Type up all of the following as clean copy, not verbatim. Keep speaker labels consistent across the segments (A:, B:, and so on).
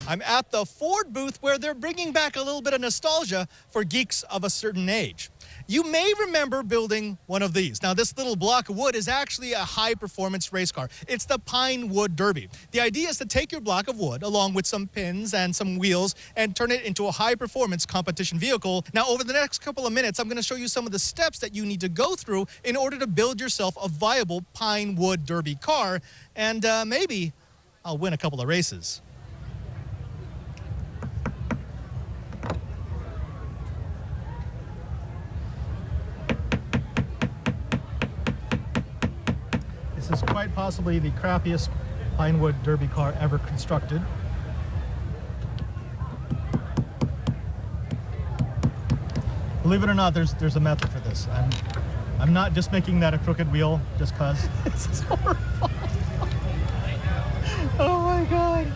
A: I'm at the Ford booth where they're bringing back a little bit of nostalgia for geeks of a certain age. You may remember building one of these. Now, this little block of wood is actually a high-performance race car. It's the Pinewood Derby. The idea is to take your block of wood along with some pins and some wheels and turn it into a high-performance competition vehicle. Now, over the next couple of minutes, I'm going to show you some of the steps that you need to go through in order to build yourself a viable Pinewood Derby car, and maybe I'll win a couple of races. This is quite possibly the crappiest Pinewood Derby car ever constructed. Believe it or not, there's a method for this. I'm not just making that a crooked wheel just cause. This is horrible. Oh my God.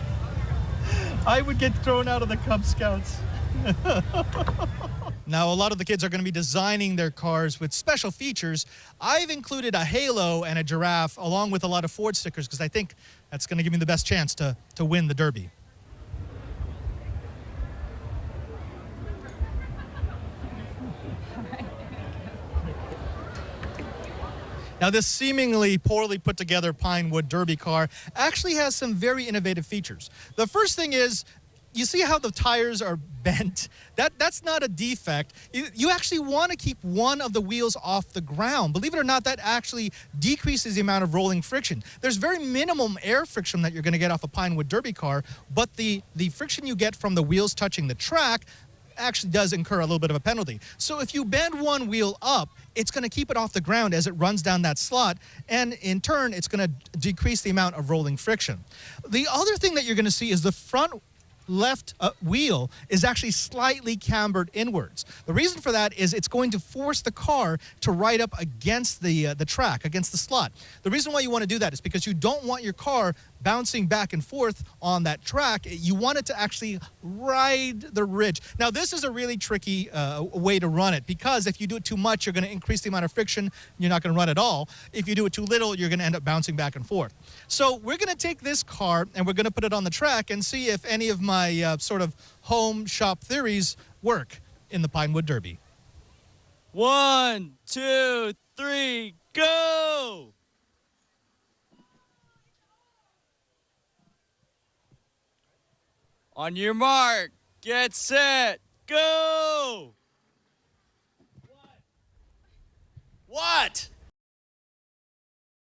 A: I would get thrown out of the Cub Scouts. Now, a lot of the kids are going to be designing their cars with special features. I've included a halo and a giraffe along with a lot of Ford stickers because I think that's going to give me the best chance to win the Derby. Now, this seemingly poorly put together Pinewood Derby car actually has some very innovative features. The first thing is, you see how the tires are bent? That's not a defect. You actually want to keep one of the wheels off the ground. Believe it or not, that actually decreases the amount of rolling friction. There's very minimum air friction that you're going to get off a Pinewood Derby car, but the friction you get from the wheels touching the track actually does incur a little bit of a penalty. So if you bend one wheel up, it's going to keep it off the ground as it runs down that slot, and in turn, it's going to decrease the amount of rolling friction. The other thing that you're going to see is the front left wheel is actually slightly cambered inwards. The reason for that is it's going to force the car to ride up against the track, against the slot. The reason why you want to do that is because you don't want your car bouncing back and forth on that track. You want it to actually ride the ridge. Now, this is a really tricky way to run it because if you do it too much, you're going to increase the amount of friction. You're not going to run at all. If you do it too little, you're going to end up bouncing back and forth. So we're going to take this car and we're going to put it on the track and see if any of my sort of home shop theories work in the Pinewood Derby.
B: 1, 2, 3, go! On your mark, get set, go!
A: What?